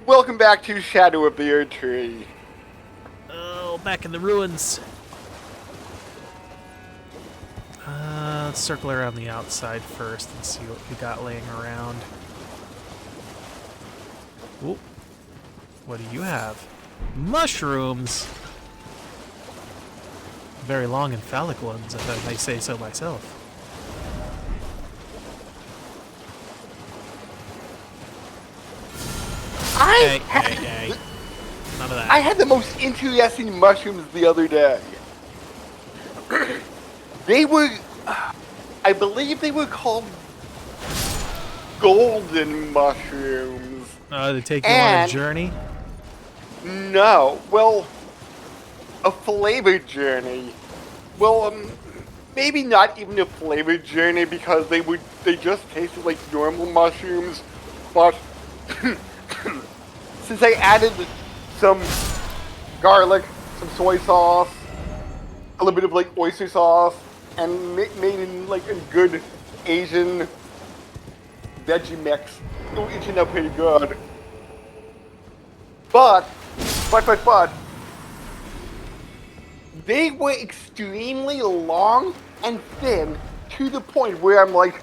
Welcome back to Shadow of the Erdtree. Oh, back in the ruins. Let's circle around the outside first and see what we got laying around. Ooh. What do you have? Mushrooms! Very long and phallic ones, if I may say so myself. Hey. None of that. I had the most interesting mushrooms the other day. They were, I believe they were called golden mushrooms. To take you on a journey? No, well, a flavored journey. Well, maybe not even a flavored journey because they just tasted like normal mushrooms, but since I added some garlic, some soy sauce, a little bit of like oyster sauce, and made in like a good Asian veggie mix, it turned out pretty good. But, they were extremely long and thin to the point where I'm like,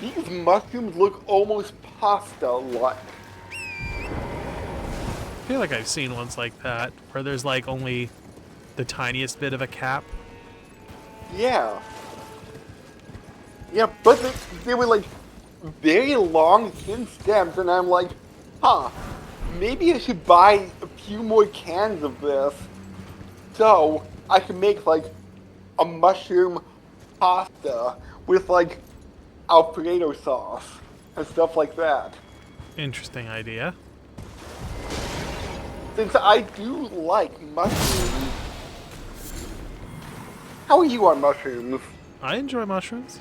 these mushrooms look almost pasta-like. I feel like I've seen ones like that, where there's like only the tiniest bit of a cap. Yeah. Yeah, but they were like very long, thin stems, and I'm like, maybe I should buy a few more cans of this so I can make like a mushroom pasta with like Alfredo sauce and stuff like that. Interesting idea. Since I do like mushrooms. How are you on mushrooms? I enjoy mushrooms.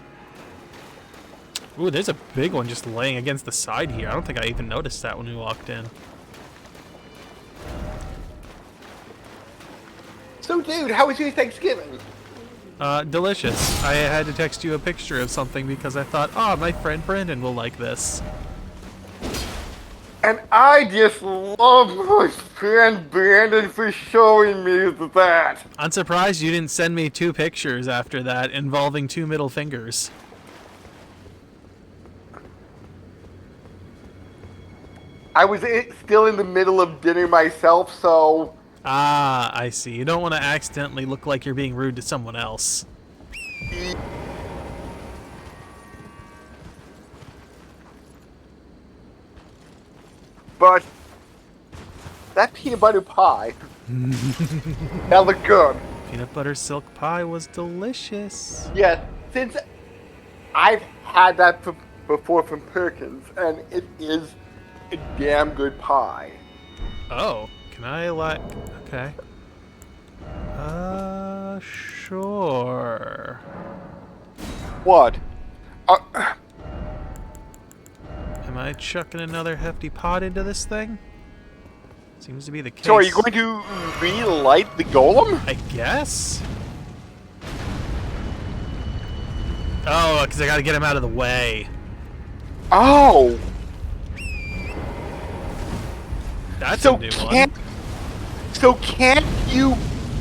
Ooh, there's a big one just laying against the side here. I don't think I even noticed that when we walked in. So, dude, how was your Thanksgiving? Delicious. I had to text you a picture of something because I thought, my friend Brandon will like this. And I just love my friend Brandon for showing me that. I'm surprised you didn't send me 2 pictures after that involving 2 middle fingers. I was still in the middle of dinner myself, so... Ah, I see. You don't want to accidentally look like you're being rude to someone else. But that peanut butter pie, that looked good. Peanut butter silk pie was delicious. Yeah, since I've had that before from Perkins, and it is a damn good pie. Oh, can I like... Okay. Sure. What? Am I chucking another hefty pot into this thing? Seems to be the case. So are you going to relight the golem? I guess? Oh, because I gotta get him out of the way. Oh! That's a new one. So can't you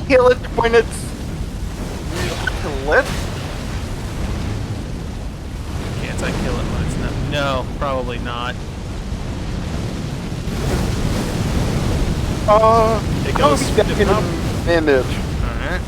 kill it when it's lit? Can't I kill it when it's not? No, probably not. It goes back in a minute. Alright.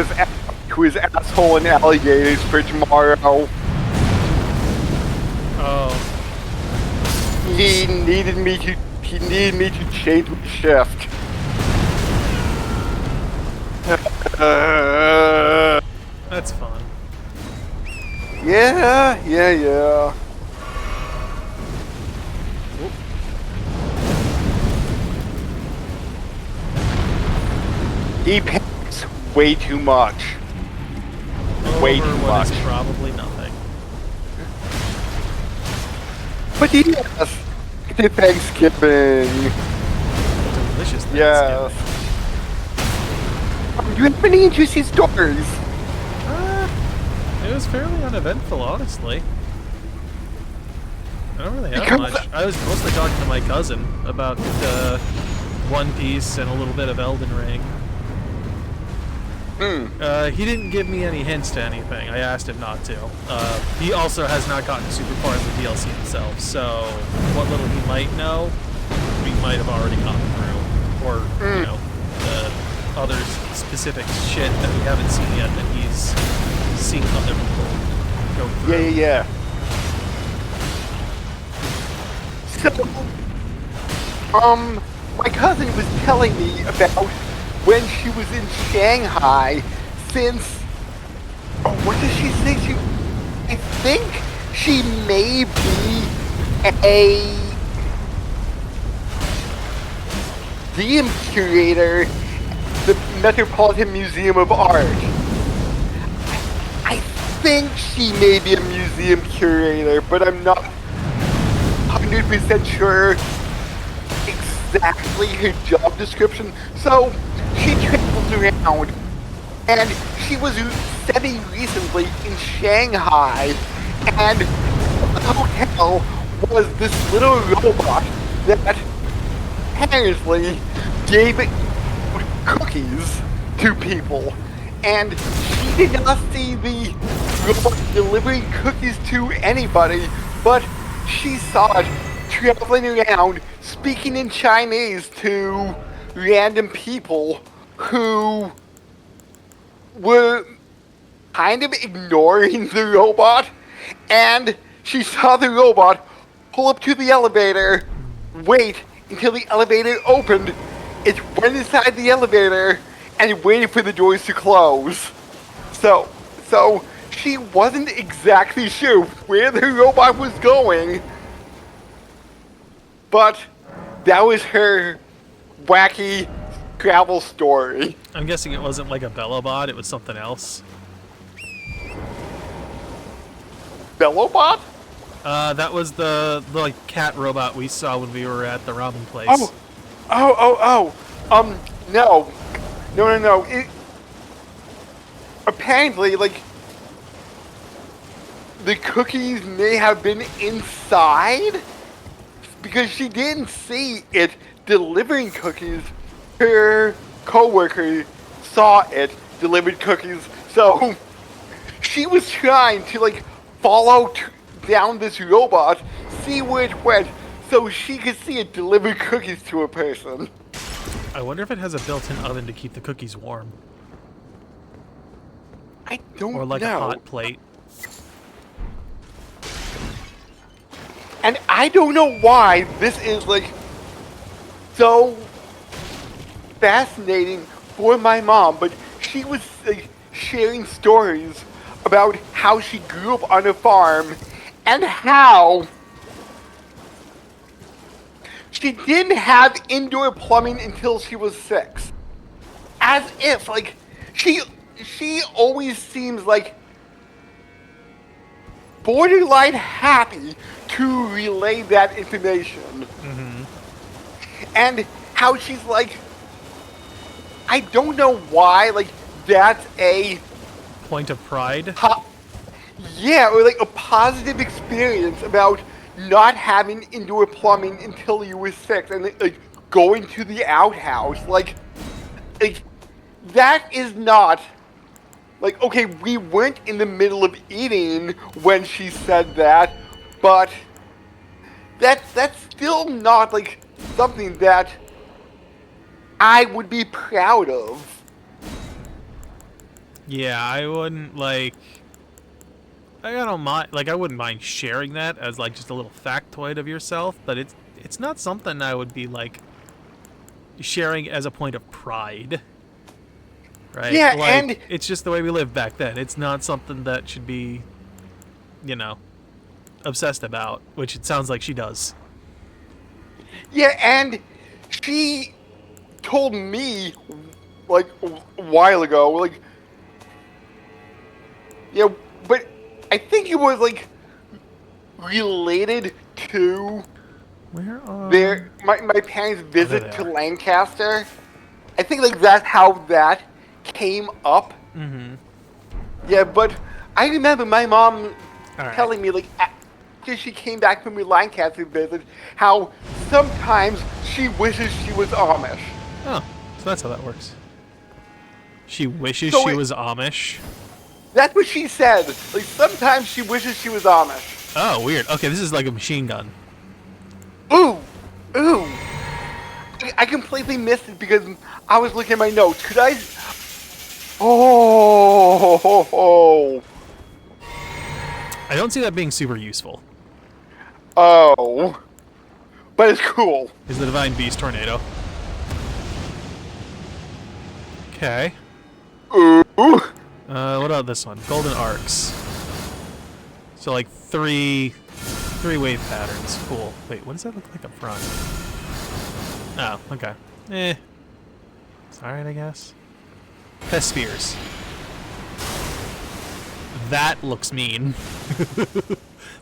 to his asshole and alligators for tomorrow. Oh. He needed me to change my shift. That's fun. Yeah. He packs way too much. Way Over too what much. is probably nothing. But yes, happy Thanksgiving. Delicious Thanksgiving. Yes. Do you have any interesting stories? It was fairly uneventful, honestly. I don't really have Because- much. I was mostly talking to my cousin about One Piece and a little bit of Elden Ring. He didn't give me any hints to anything. I asked him not to. He also has not gotten super far in the DLC himself, so what little he might know, we might have already gone through. Or, you know, other specific shit that we haven't seen yet that he's seen other people go through. Yeah. So, my cousin was telling me about when she was in Shanghai, since, what does she say? I think she may be a museum curator at the Metropolitan Museum of Art. I think she may be a museum curator, but I'm not 100% sure exactly her job description. So she travels around, and she was studying recently in Shanghai, and the hotel was this little robot that apparently gave cookies to people, and she did not see the robot delivering cookies to anybody, but she saw it traveling around, speaking in Chinese to random people who were kind of ignoring the robot, and she saw the robot pull up to the elevator, wait until the elevator opened, it went inside the elevator, and waited for the doors to close. So she wasn't exactly sure where the robot was going, but that was her wacky travel story. I'm guessing it wasn't like a Bellobot, it was something else. Bellobot? That was the like cat robot we saw when we were at the ramen place. No. It, apparently, like, the cookies may have been inside, because she didn't see it delivering cookies. Her coworker saw it delivered cookies, so she was trying to, like, follow down this robot, see where it went, so she could see it deliver cookies to a person. I wonder if it has a built-in oven to keep the cookies warm. I don't Or like know. a hot plate. And I don't know why this is, like, so fascinating for my mom, but she was, like, sharing stories about how she grew up on a farm and how she didn't have indoor plumbing until she was 6. As if, like, she always seems like borderline happy to relay that information. And how she's like, I don't know why, like, that's a Point of pride. yeah, or like a positive experience about not having indoor plumbing until you were 6 and like going to the outhouse. Like that is not like, okay, we weren't in the middle of eating when she said that, but that's still not like something that I would be proud of. Yeah, I wouldn't like. I don't mind. Like, I wouldn't mind sharing that as like just a little factoid of yourself, but it's not something I would be like sharing as a point of pride, right? Yeah, Like, and it's just the way we lived back then. It's not something that should be, you know, obsessed about, which it sounds like she does. yeah, and she told me like a while ago, like yeah, but I think it was like related to Where are? their my parents' Oh, there they visit to are. Lancaster. I think like that's how that came up. Mm-hmm. Yeah, but I remember my mom All right. telling me like after she came back from her Lancaster visit, how sometimes she wishes she was Amish. Oh, so that's how that works. She wishes So she was Amish. that's what she said. Like sometimes she wishes she was Amish. Oh, weird. Okay, this is like a machine gun. Ooh, ooh. I completely missed it because I was looking at my notes. Could I? Oh, I don't see that being super useful. oh. But it's cool. Is the Divine Beast Tornado. Okay. Ooh. What about this one? Golden Arcs. So like three wave patterns. Cool. Wait, what does that look like up front? Oh, okay. Eh. It's alright, I guess. Pest Spears. That looks mean.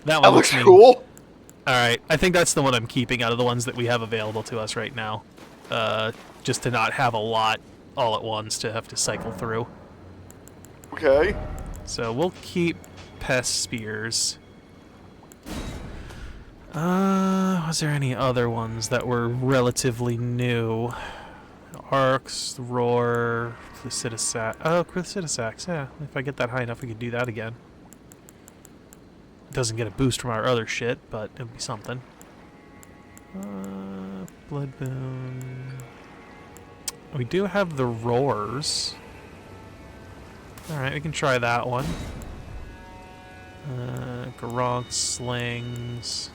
That one That looks looks mean. cool. Alright, I think that's the one I'm keeping out of the ones that we have available to us right now. Just to not have a lot all at once to have to cycle through. Okay. So we'll keep Pest Spears. Was there any other ones that were relatively new? Arcs, Roar, Crucidisax. Oh, Crucidisax, yeah. If I get that high enough, we could do that again. It doesn't get a boost from our other shit, but it'll be something. Blood Boon. We do have the Roars. Alright, we can try that one. Garog Slings.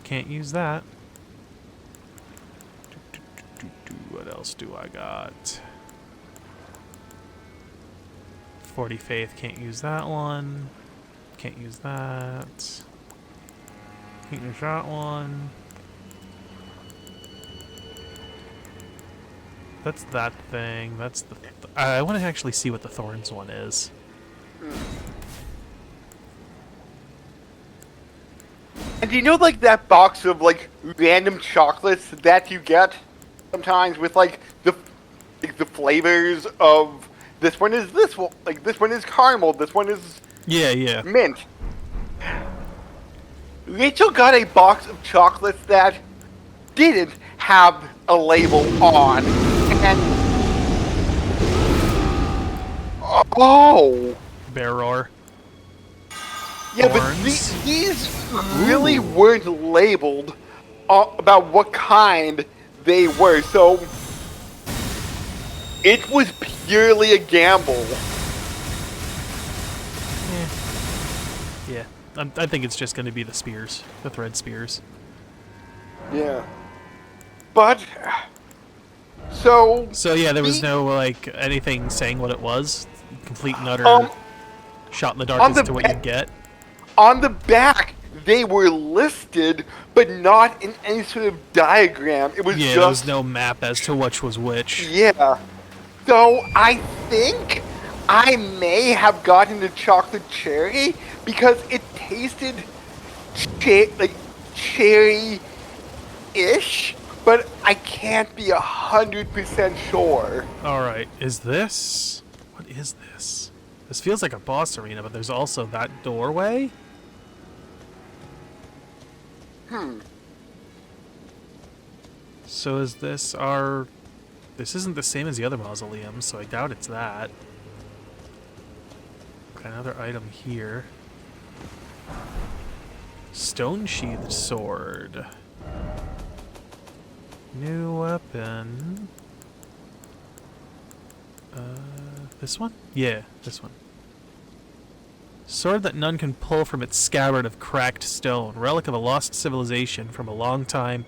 Can't use that. What else do I got? 40 Faith, can't use that one. Can't use that. Can't use that one. That's that thing. That's the. I want to actually see what the Thorns one is. And do you know like that box of like random chocolates that you get sometimes with like the flavors of this one is this one, like this one is caramel, this one is Yeah, yeah. mint. Rachel got a box of chocolates that didn't have a label on, and oh. Bear Roar. Yeah, but Thorns. these really weren't labeled about what kind they were, so it was purely a gamble. Yeah. I think it's just going to be the spears. The thread spears. Yeah. But, so... So yeah, there was no, like, anything saying what it was. Complete and utter shot in the dark on as the to what you get. On the back, they were listed, but not in any sort of diagram. It was Yeah, just... there was no map as to which was which. Yeah. So I think I may have gotten the chocolate cherry because it tasted like cherry-ish, but I can't be 100% sure. Alright, is this... What is this? This feels like a boss arena, but there's also that doorway? So is this our... This isn't the same as the other mausoleums, so I doubt it's that. Okay, another item here. Stone Sheathed Sword. New weapon. This one? Yeah, this one. Sword that none can pull from its scabbard of cracked stone, relic of a lost civilization from a time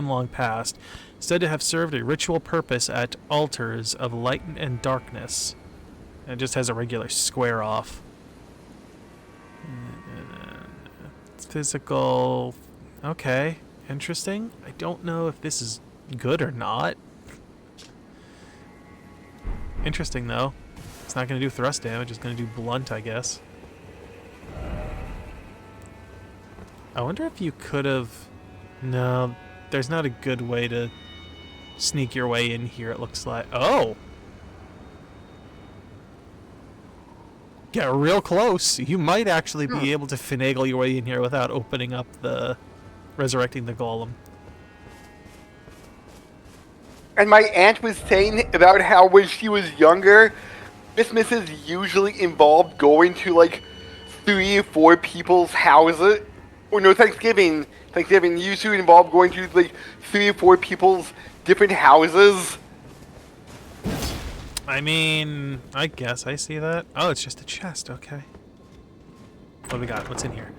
long past, said to have served a ritual purpose at altars of light and darkness. And it just has a regular square off. It's physical. Okay, interesting. I don't know if this is good or not. Interesting though. It's not going to do thrust damage, it's going to do blunt, I guess. I wonder if you could have... No, there's not a good way to sneak your way in here, it looks like. Oh! Get real close. You might actually be able to finagle your way in here without opening up the... resurrecting the golem. And my aunt was saying about how when she was younger, Christmases usually involved going to like 3 or 4 people's houses. Or no, Thanksgiving usually involved going to like 3 or 4 people's different houses. I mean, I guess I see that. Oh, it's just a chest, okay. What do we got? What's in here?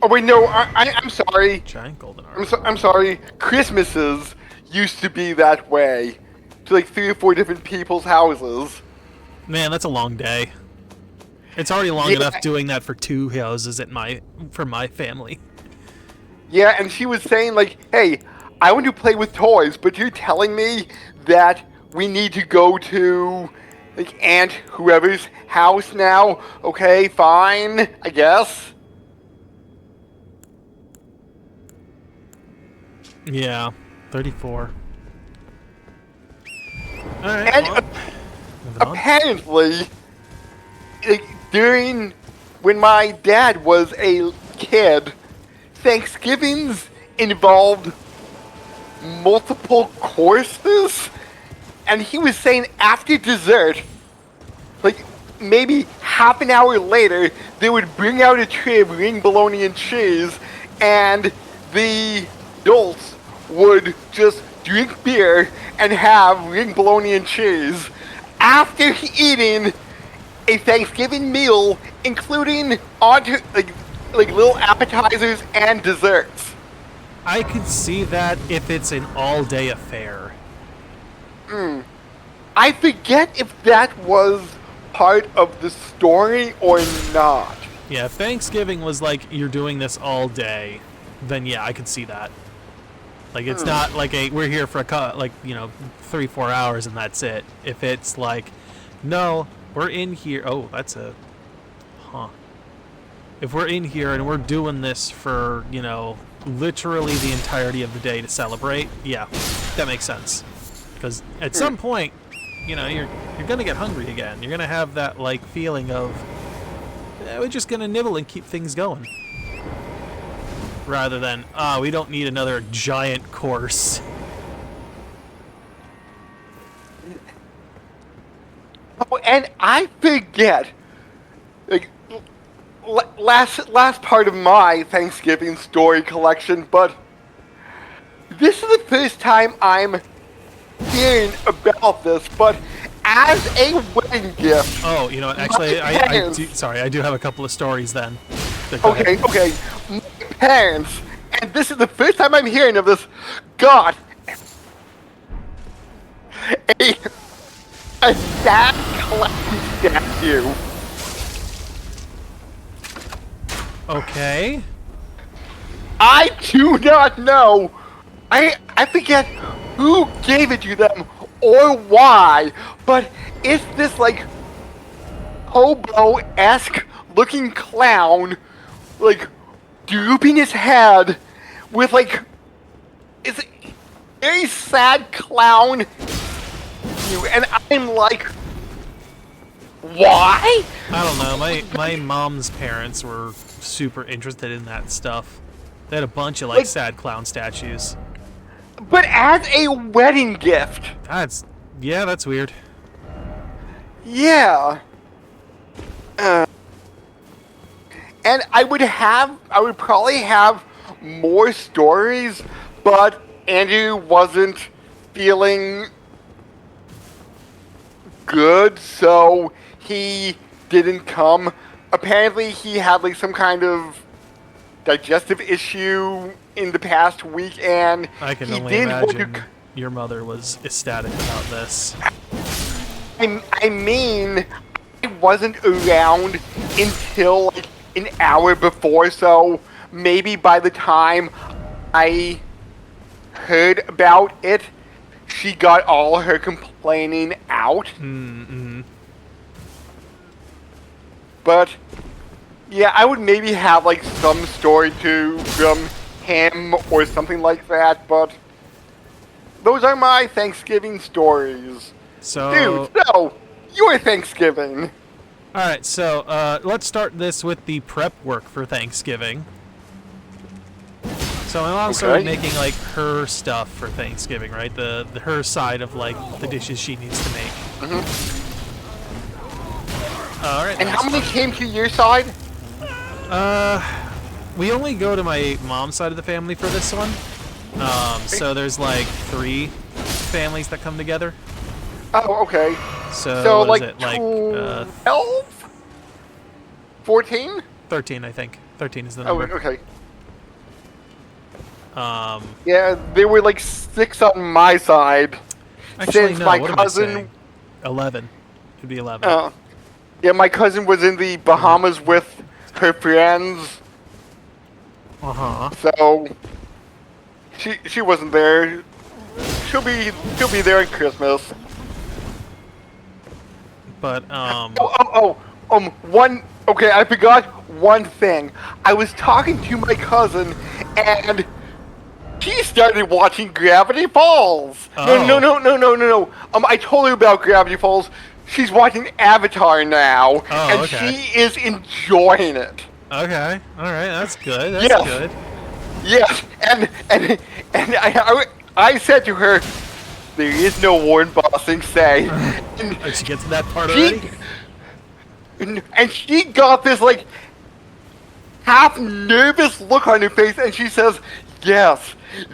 Oh wait, no, I'm sorry. Giant golden armor. I'm sorry. Christmases used to be that way. To like 3 or 4 different people's houses. Man, that's a long day. It's already long enough doing that for 2 houses for my family. Yeah, and she was saying like, hey, I want to play with toys, but you're telling me that we need to go to like Aunt whoever's house now? Okay, fine, I guess. Yeah, 34. Alright, And well, moving on. apparently, like, when my dad was a kid, Thanksgivings involved multiple courses, and he was saying after dessert, like maybe half an hour later, they would bring out a tray of ring bologna and cheese, and the adults would just drink beer and have ring bologna and cheese after eating a Thanksgiving meal, including like little appetizers and desserts. I could see that if it's an all-day affair. I forget if that was part of the story or not. Yeah, if Thanksgiving was like you're doing this all day, then yeah, I could see that. Like it's not like we're here for 3-4 hours and that's it. If it's like, no, we're in here. Oh, that's a, If we're in here and we're doing this for literally the entirety of the day to celebrate, yeah, that makes sense. Because at some point, you're gonna get hungry again. You're gonna have that like feeling of, we're just gonna nibble and keep things going. Rather than, we don't need another giant course. Oh, and I forget, like, last part of my Thanksgiving story collection, but this is the first time I'm hearing about this, but as a wedding gift... Oh, you know what, actually, I do have a couple of stories then. Okay. My parents, and this is the first time I'm hearing of this, got a sad clown statue. Okay. I do not know. I forget who gave it to them or why, but it's this like hobo-esque looking clown, like drooping his head with like it's a very sad clown, and I'm like, why? I don't know. My mom's parents were super interested in that stuff. They had a bunch of like sad clown statues. But as a wedding gift. That's weird. Yeah. And I would probably have more stories, but Andrew wasn't feeling good, so he didn't come. Apparently, he had like some kind of digestive issue in the past week, and I can he only did want imagine to. your mother was ecstatic about this. I mean, I wasn't around until like an hour before, so maybe by the time I heard about it, she got all her complaining out. Mm-hmm. But yeah, I would maybe have like some story from him or something like that, but those are my Thanksgiving stories. So, Dude, so your Thanksgiving. alright, so let's start this with the prep work for Thanksgiving. So my mom started making like her stuff for Thanksgiving, right? The her side of like the dishes she needs to make. Alright. And how many came to your side? We only go to my mom's side of the family for this one. So there's like 3 families that come together. Oh, okay. So what like is it? Like 12? 14? 13, I think. 13 is the Oh, number. okay. Um, Yeah, there were like 6 on my side. actually, Since no. my What cousin, am I saying? 11. It'd be 11. Yeah, my cousin was in the Bahamas with her friends, Uh-huh. so she wasn't there. She'll be there at Christmas. But Okay, I forgot one thing. I was talking to my cousin, and she started watching Gravity Falls. Oh. No. I told her about Gravity Falls. She's watching Avatar now, and okay. she is enjoying it. Okay. All right. That's good. That's Yes. good. Yes, and I said to her, there is no Warren Bossing say. And Did she get to that part already? and she got this like half nervous look on her face, and she says, yes,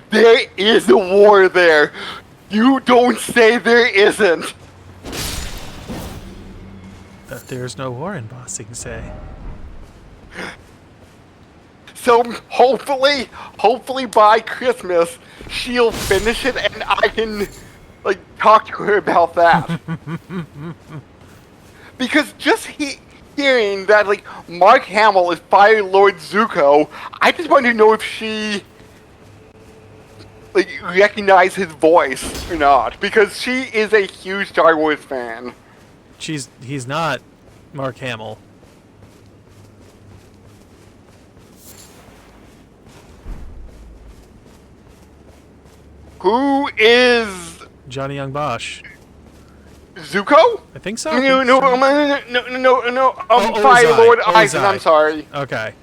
there is a war there. You don't say there isn't. That there's no war in Bossing Say. So hopefully by Christmas, she'll finish it and I can like talk to her about that. Because just hearing that like Mark Hamill is Fire Lord Zuko, I just want to know if she like recognized his voice or not, because she is a huge Star Wars fan. He's not Mark Hamill. Who is Johnny Young Bosch. Zuko? I think so. No. Fire Ozai. Lord Aizen. Ozai. I'm sorry. Okay.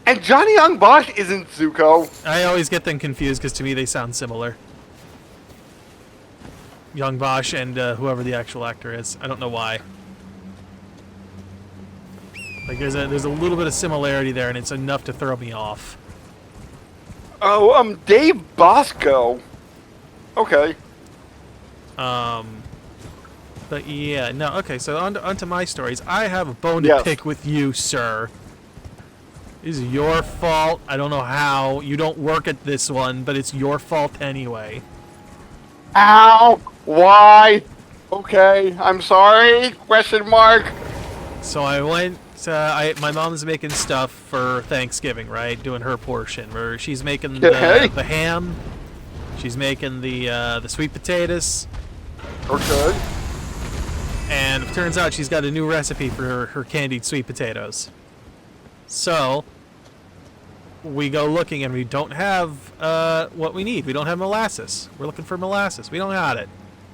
And Johnny Young Bosch isn't Zuko. I always get them confused because to me they sound similar. Young Bosch and whoever the actual actor is. I don't know why. Like there's a little bit of similarity there, and it's enough to throw me off. Oh, Dave Bosco. Okay. But yeah, no, okay, so onto my stories. I have a bone to Yes. pick with you, sir. This is your fault. I don't know how. You don't work at this one, but it's your fault anyway. Ow! Why? Okay, I'm sorry. Question mark. So I went. My mom's making stuff for Thanksgiving, right? Doing her portion, where she's making Okay. the ham. She's making the sweet potatoes. Okay. And it turns out she's got a new recipe for her candied sweet potatoes. So we go looking, and we don't have what we need. We don't have molasses. We're looking for molasses. We don't got it.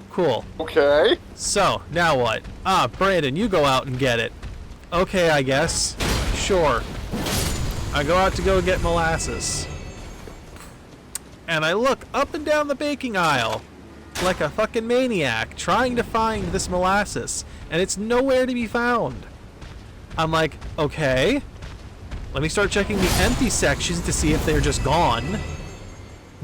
Cool. Okay. So now what? Brandon, you go out and get it. Okay, I guess. Sure. I go out to go get molasses. And I look up and down the baking aisle like a fucking maniac trying to find this molasses, and it's nowhere to be found. I'm like, okay. Let me start checking the empty sections to see if they're just gone.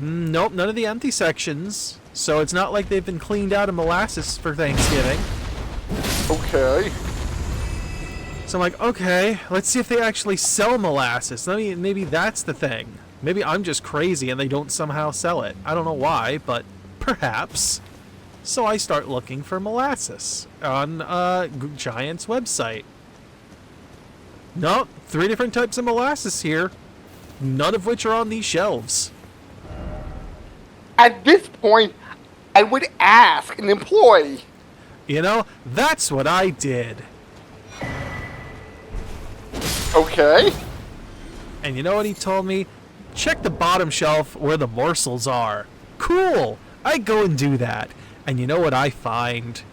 Nope, none of the empty sections. So it's not like they've been cleaned out of molasses for Thanksgiving. Okay. So I'm like, okay, let's see if they actually sell molasses. Maybe that's the thing. Maybe I'm just crazy and they don't somehow sell it. I don't know why, but perhaps. So I start looking for molasses on Giant's website. Nope, 3 different types of molasses here. None of which are on these shelves. At this point, I would ask an employee. You know, that's what I did. Okay. And you know what he told me? Check the bottom shelf where the morsels are. Cool! I go and do that. And you know what I find?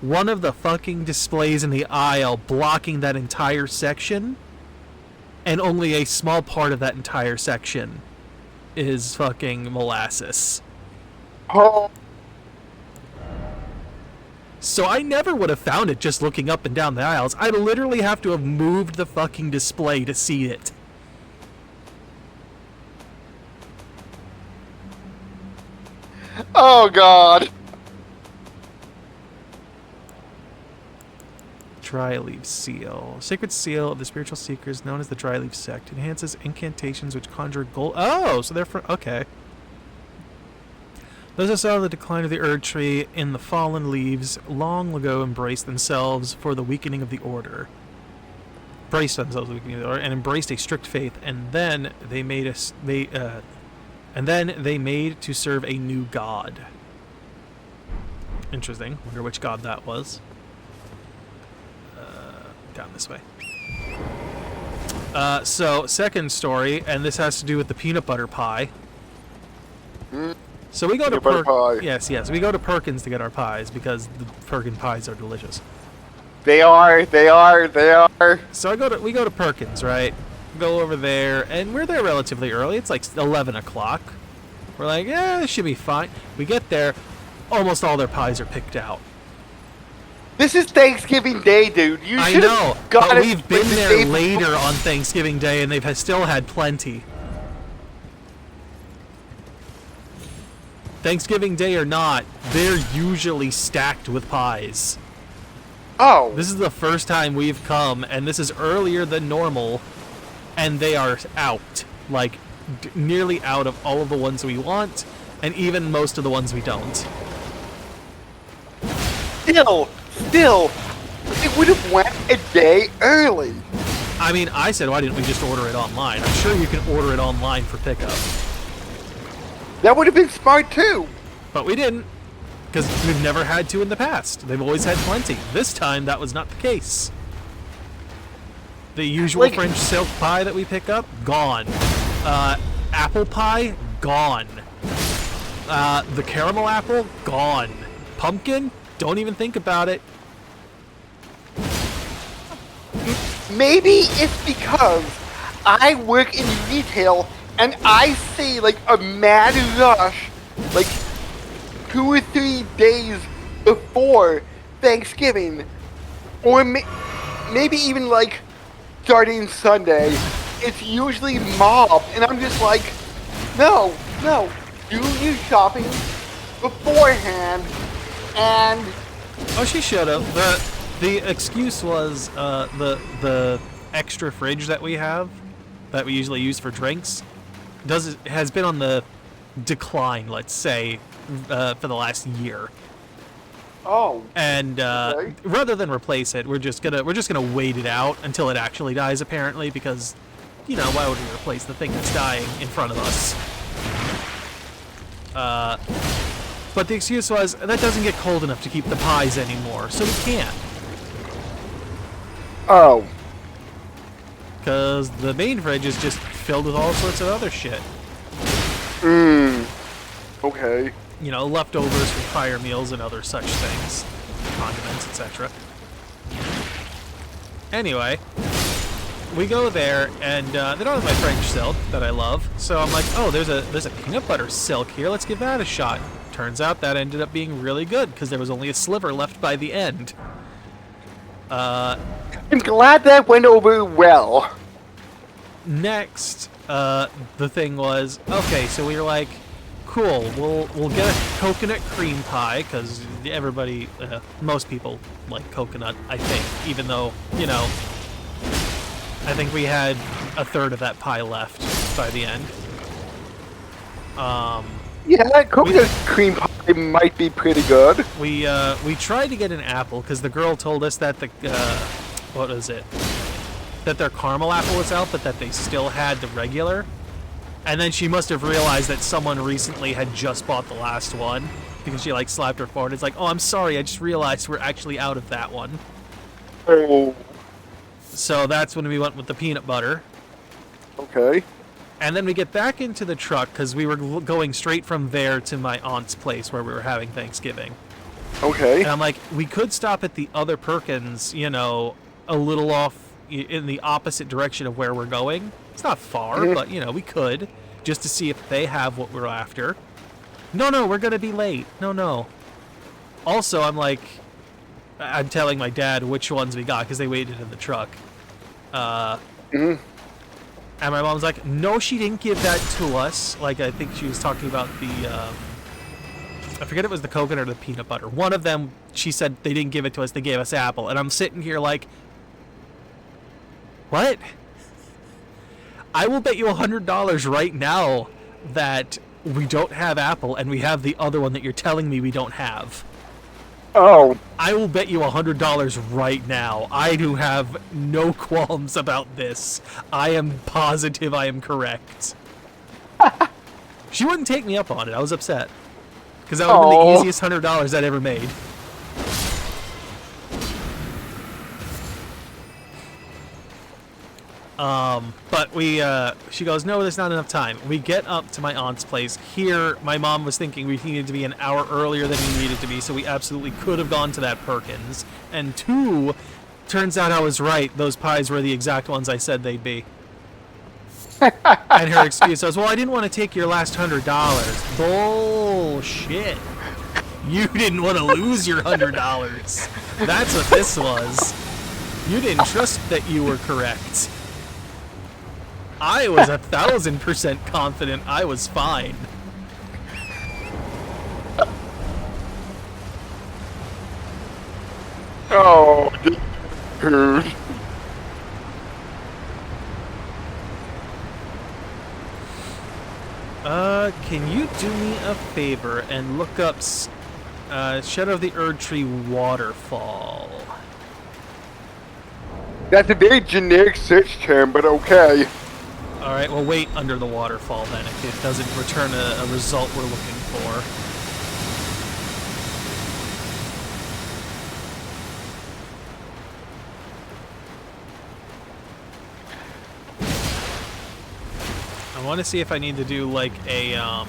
One of the fucking displays in the aisle blocking that entire section, and only a small part of that entire section is fucking molasses. Oh. So I never would have found it just looking up and down the aisles. I'd literally have to have moved the fucking display to see it. Oh, God. Dry leaf seal. Sacred seal of the spiritual seekers, known as the dry leaf sect, enhances incantations which conjure gold. Oh, so they're for okay. Those that saw the decline of the Erdtree in the fallen leaves long ago embraced themselves for the weakening of the order. Braced themselves for the weakening of the order and embraced a strict faith, and then they made to serve a new god. Interesting. Wonder which god that was. Down this way. So, second story, and this has to do with the peanut butter pie. So we go to Yes, we go to Perkins to get our pies because the Perkins pies are delicious. They are. So we go to Perkins, right? Go over there, and we're there relatively early. It's like 11 o'clock. We're like, yeah, this should be fine. We get there, almost all their pies are picked out. This is Thanksgiving Day, dude. I know, but we've been there later on Thanksgiving Day, and they've still had plenty. Thanksgiving Day or not, they're usually stacked with pies. Oh. This is the first time we've come, and this is earlier than normal, and they are out. Like, nearly out of all of the ones we want, and even most of the ones we don't. Still, it would have went a day early. I mean, I said, why didn't we just order it online? I'm sure you can order it online for pickup. That would have been smart too. But we didn't, because we've never had to in the past. They've always had plenty. This time, that was not the case. The usual French silk pie that we pick up, gone. Apple pie, gone. The caramel apple, gone. Pumpkin, don't even think about it. Maybe it's because I work in retail and I see like a mad rush like 2 or 3 days before Thanksgiving, or maybe even like starting Sunday. It's usually mob, and I'm just like, no, do your shopping beforehand. And oh, she should have. The excuse was the extra fridge that we have, that we usually use for drinks, has been on the decline, let's say, for the last year. Oh. And okay. Rather than replace it, we're just gonna wait it out until it actually dies, apparently, because, you know, why would we replace the thing that's dying in front of us? But the excuse was, that doesn't get cold enough to keep the pies anymore, so we can't. Oh. Because the main fridge is just filled with all sorts of other shit. Okay. You know, leftovers from prior meals and other such things. Condiments, etc. Anyway, we go there, and they don't have my French silk that I love, so I'm like, oh, there's a peanut butter silk here, let's give that a shot. Turns out that ended up being really good, because there was only a sliver left by the end. I'm glad that went over well. Next, the thing was, okay, so we were like, cool, we'll get a coconut cream pie, because everybody, most people like coconut, I think, even though, you know, I think we had a third of that pie left by the end. Yeah, coconut cream pie might be pretty good. We tried to get an apple, because the girl told us that the, what was it? That their caramel apple was out, but that they still had the regular. And then she must have realized that someone recently had just bought the last one, because she like slapped her forward. It's like, oh, I'm sorry, I just realized we're actually out of that one. Oh. So that's when we went with the peanut butter. Okay. And then we get back into the truck, because we were going straight from there to my aunt's place where we were having Thanksgiving. Okay. And I'm like, we could stop at the other Perkins, you know, a little off in the opposite direction of where we're going. It's not far, but, you know, we could, just to see if they have what we're after. No, we're going to be late. No. Also, I'm telling my dad which ones we got, because they waited in the truck. And my mom's like, no, she didn't give that to us. Like, I think she was talking about the, I forget it was the coconut or the peanut butter. One of them, she said they didn't give it to us, they gave us apple. And I'm sitting here like, what? I will bet you $100 right now that we don't have apple and we have the other one that you're telling me we don't have. Oh. I will bet you $100 right now. I do have no qualms about this. I am positive I am correct. She wouldn't take me up on it. I was upset. Because that would have been the easiest $100 I'd ever made. But she goes, no, there's not enough time. We get up to my aunt's place. Here, my mom was thinking we needed to be an hour earlier than we needed to be, so we absolutely could have gone to that Perkins. And 2, turns out I was right. Those pies were the exact ones I said they'd be. And her excuse was, well, I didn't want to take your last $100. Bullshit. You didn't want to lose your $100. That's what this was. You didn't trust that you were correct. I was 1,000% confident I was fine. Oh, dude. Can you do me a favor and look up Shadow of the Erdtree waterfall? That's a very generic search term, but okay. Alright, well wait under the waterfall then if it doesn't return a result we're looking for. I want to see if I need to do like a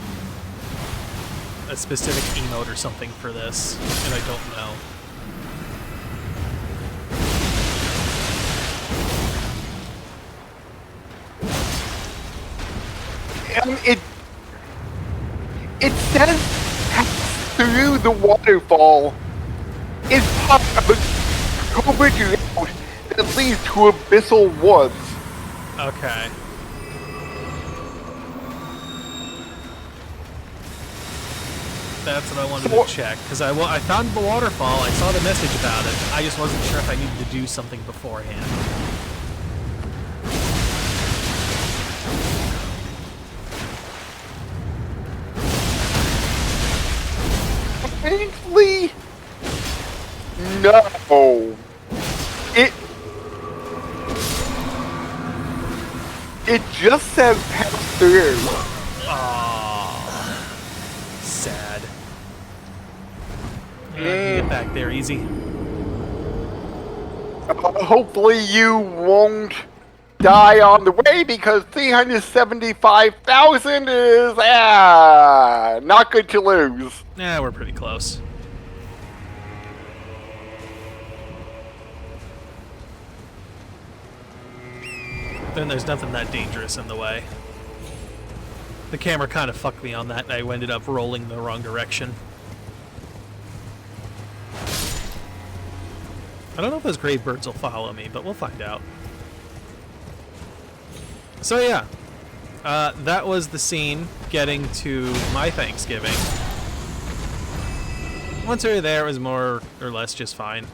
specific emote or something for this, and I don't know. It says pass through the waterfall. It's part of a covered road that leads to abyssal woods. Okay. That's what I wanted to check, because I found the waterfall, I saw the message about it, I just wasn't sure if I needed to do something beforehand. Apparently, no. It just says pass through. Aww. Sad. I can get back there easy. Hopefully you won't die on the way, because 375,000 is not good to lose. Yeah, we're pretty close. Then there's nothing that dangerous in the way. The camera kind of fucked me on that, and I ended up rolling the wrong direction. I don't know if those gray birds will follow me, but we'll find out. So yeah, That was the scene getting to my Thanksgiving. Once we were there, it was more or less just fine.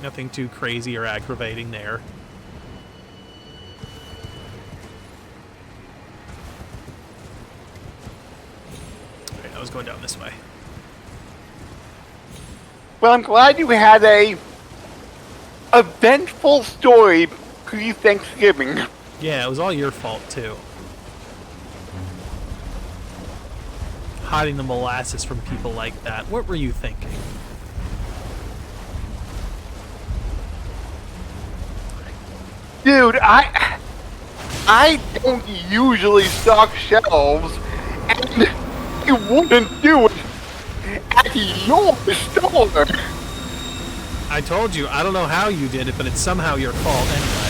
Nothing too crazy or aggravating there. Okay, I was going down this way. Well, I'm glad you had a eventful story pre-Thanksgiving. Yeah, it was all your fault, too. Hiding the molasses from people like that. What were you thinking? Dude, I don't usually stock shelves, and you wouldn't do it at your store. I told you, I don't know how you did it, but it's somehow your fault anyway.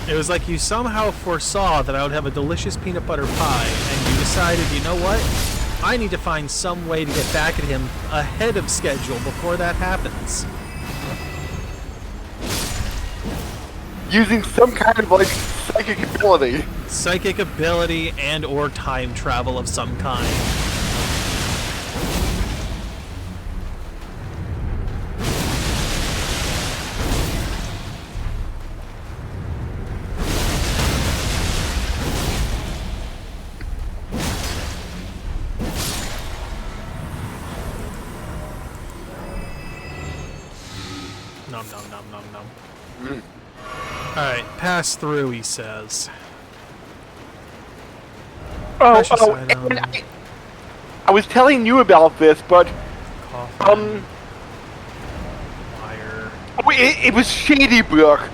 It was like you somehow foresaw that I would have a delicious peanut butter pie, and you decided, you know what? I need to find some way to get back at him ahead of schedule before that happens. Using some kind of, like, psychic ability. Psychic ability and or time travel of some kind. Nom nom nom nom nom. Alright, pass through, he says. Precious item. And I was telling you about this, but Coffin. Wire. it was Shady Brook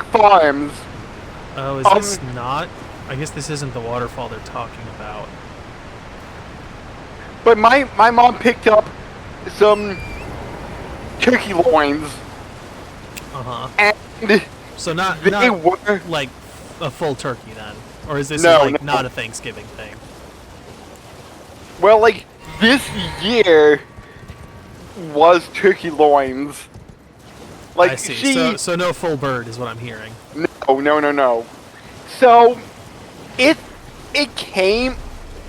Farms. Oh, is this not? I guess this isn't the waterfall they're talking about. But my mom picked up some turkey loins. Uh-huh. And So not were like a full turkey then? Or is this No, like no. not a Thanksgiving thing? well, like this year was turkey loins. Like I see. she So no full bird is what I'm hearing. no. So it came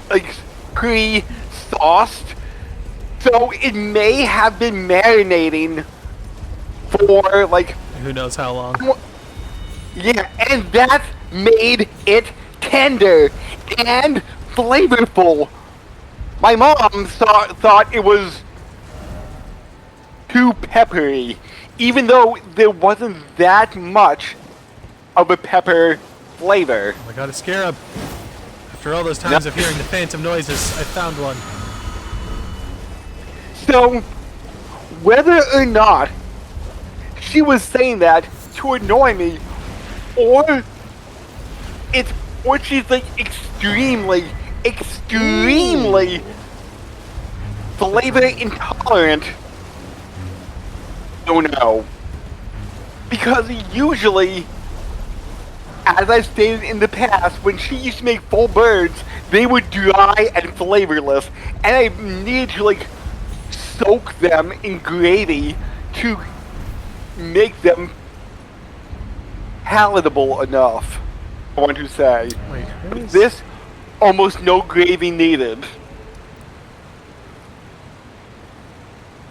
like pre-sauced. So it may have been marinating for like Who knows how long? yeah, and that made it tender and flavorful. My mom thought it was too peppery, even though there wasn't that much of a pepper flavor. Oh my god, a scarab. After all those times of hearing the phantom noises, I found one. So, whether or not she was saying that to annoy me, or she's like extremely flavor intolerant, don't know. Because usually, as I've stated in the past, when she used to make full birds, they were dry and flavorless, and I needed to like soak them in gravy to make them palatable enough. I want to say. Wait, who is... This, almost no gravy needed.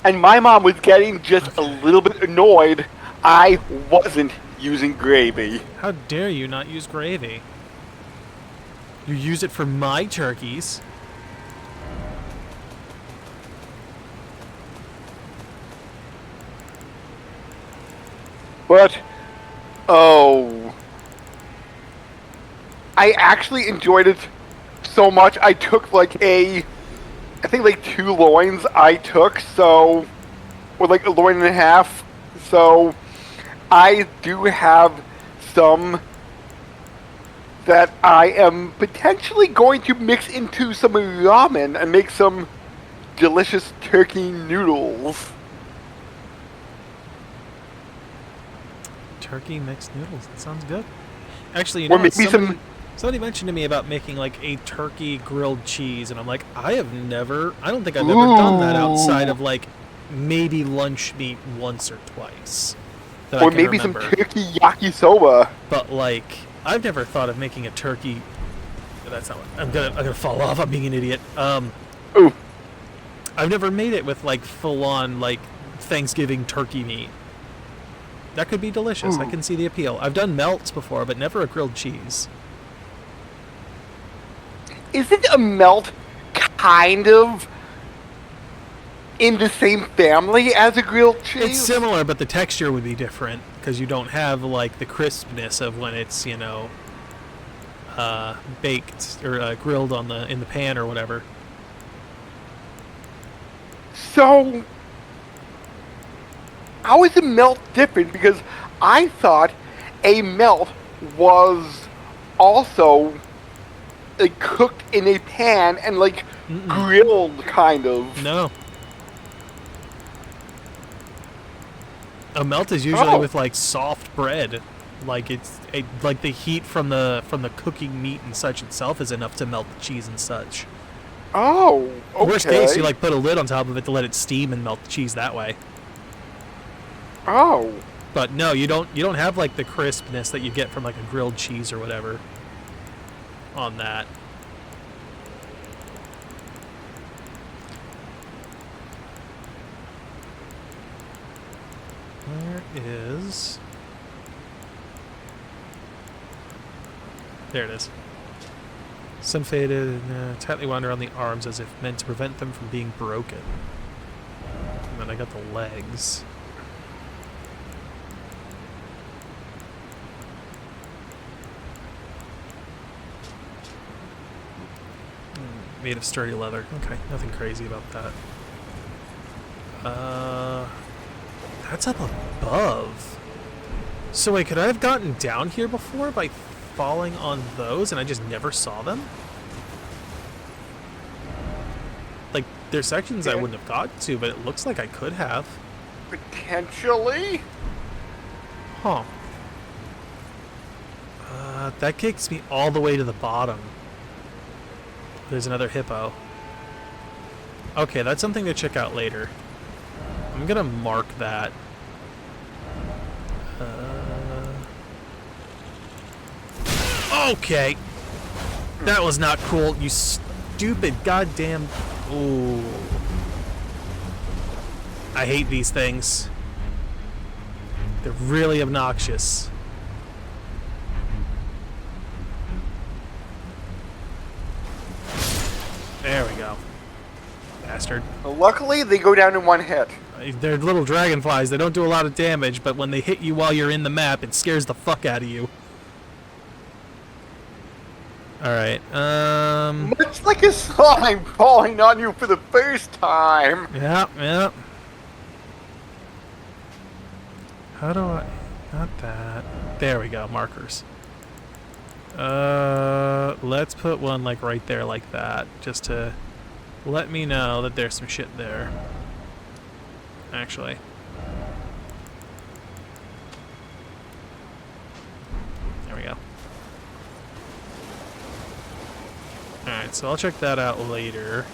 And my mom was getting just a little bit annoyed I wasn't using gravy. How dare you not use gravy? You use it for my turkeys. But, oh, I actually enjoyed it so much. I took like I think like 2 loins I took, so, or like a loin and a half. So, I do have some that I am potentially going to mix into some ramen and make some delicious turkey noodles. Turkey mixed noodles. That sounds good. Actually, you know Or what? maybe Somebody mentioned to me about making like a turkey grilled cheese, and I'm like, I don't think I've ever done that outside of like maybe lunch meat once or twice that I Or can maybe some remember. turkey yakisoba. But like, I've never thought of making a turkey. That's not what I'm gonna fall off. I'm being an idiot. Ooh. I've never made it with like full on like Thanksgiving turkey meat. That could be delicious. I Ooh. can see the appeal. I've done melts before, but never a grilled cheese. Isn't a melt kind of in the same family as a grilled cheese? It's similar, but the texture would be different because you don't have like the crispness of when it's baked or grilled in the pan or whatever. So, how is a melt different? Because I thought a melt was also like cooked in a pan and like grilled, kind of. No. A melt is usually with like soft bread, like like the heat from the cooking meat and such itself is enough to melt the cheese and such. Oh, okay. Worst case, you like put a lid on top of it to let it steam and melt the cheese that way. Oh. But no, you don't have like the crispness that you get from like a grilled cheese or whatever on that. There it is. Some faded and tightly wound around the arms as if meant to prevent them from being broken. And then I got the legs. Made of sturdy leather. Okay, nothing crazy about that. That's up above. So wait, could I have gotten down here before by falling on those and I just never saw them? Like, there's sections I wouldn't have got to, but it looks like I could have. Potentially? Huh. That kicks me all the way to the bottom. There's another hippo. Okay, that's something to check out later. I'm gonna mark that. Okay. That was not cool, you stupid goddamn... Ooh. I hate these things. They're really obnoxious. There we go. Bastard. Well, luckily, they go down in one hit. They're little dragonflies. They don't do a lot of damage, but when they hit you while you're in the map, it scares the fuck out of you. Alright, Much like a slime falling on you for the first time. Yeah. How do I... Not that. There we go, markers. Let's put one, like, right there like that, just to let me know that there's some shit there. Actually. There we go. Alright, so I'll check that out later.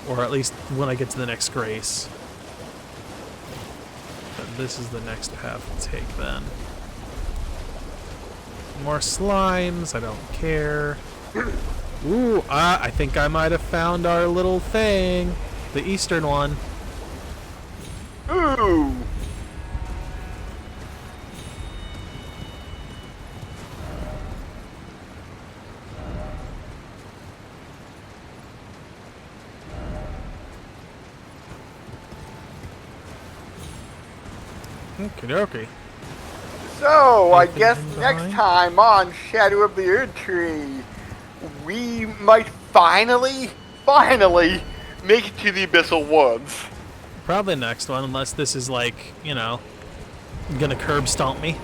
Or at least when I get to the next grace. But this is the next path to take then. More slimes, I don't care. Ooh, I think I might have found our little thing. The eastern one. Ooh. Okie dokie. So, I Anything guess in next behind? time on Shadow of the Erdtree, we might finally make it to the Abyssal Woods. Probably next one, unless this is like, you know, gonna curb stomp me.